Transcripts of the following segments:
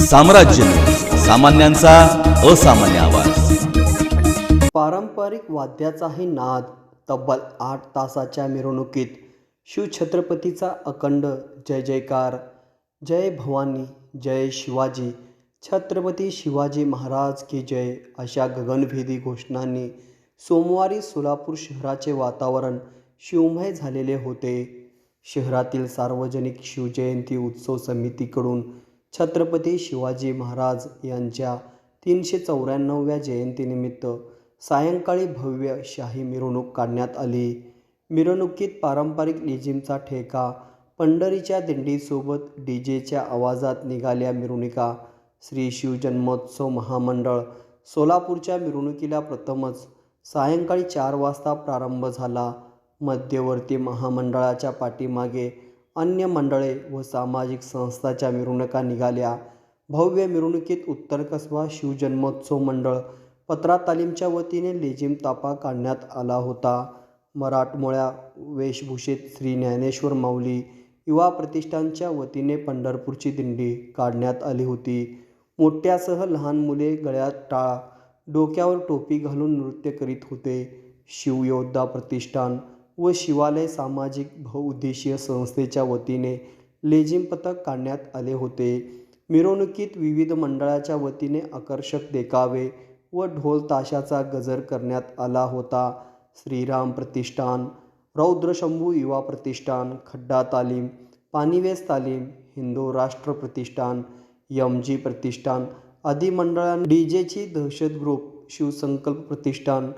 साम्राज्य न्यूज, सामान्यांचा असामान्य आवाज। पारंपरिक वाद्याचाही नाद, तब्बल 8 तासाच्या मिरवणुकीत शिवछत्रपतीचा अखंड जय जयकार। जय भवानी, जय शिवाजी, छत्रपती शिवाजी महाराज की जय अशा गगनभेदी घोषणांनी सोमवारी सोलापूर शहराचे वातावरण शिवमय झालेले होते। शहरातील सार्वजनिक शिवजयंती उत्सव समितीकडून छत्रपती शिवाजी महाराज यांच्या 394व्या जयंतीनिमित्त सायंकाळी भव्य शाही मिरवणूक काढण्यात आली। मिरवणुकीत पारंपरिक लेझिमचा ठेका, पंढरीच्या दिंडीसोबत डीजेच्या आवाजात निघाल्या मिरवणुका। श्री शिवजन्मोत्सव महामंडळ सोलापूरच्या मिरवणुकीला प्रथमच सायंकाळी 4 वाजता प्रारंभ झाला। मध्यवर्ती महामंडळाच्या पाठीमागे अन्य मंडळे व सामाजिक संस्थांच्या मिरवणुका निघाल्या। भव्य मिरवणुकीत उत्तर कसबा शिवजन्मोत्सव मंडळ पत्रा तालीमच्या वतीने लेझिम ताफा काढण्यात आला होता। मराठमोळ्या वेशभूषेत श्री ज्ञानेश्वर माऊली युवा प्रतिष्ठानच्या वतीने पंढरपूरची दिंडी काढण्यात आली होती। मोठ्यासह लहान मुले गळ्यात टाळ, डोक्यावर टोपी घालून नृत्य करीत होते। शिवयोद्धा प्रतिष्ठान व शिवालय सामाजिक बहुउद्देशीय संस्थेच्या वतीने लेझिम पथक काढण्यात आले होते। मिरवणुकीत विविध मंडळाच्या वतीने आकर्षक देखावे व ढोल ताशाचा गजर करण्यात आला होता। श्रीराम प्रतिष्ठान, रौद्रशंभू युवा प्रतिष्ठान, खड्डा तालीम, पानिवेस तालीम, हिंदू राष्ट्र प्रतिष्ठान, एम.जी. प्रतिष्ठान आदी मंडळांनी डीजेची दहशत ग्रुप, शिवसंकल्प प्रतिष्ठान,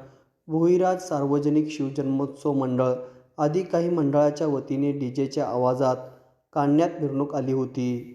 भोईराज सार्वजनिक शिवजन्मोत्सव मंडळ आदी काही मंडळाच्या वतीने डीजेच्या आवाजात काढण्यात मिरवणूक आली होती।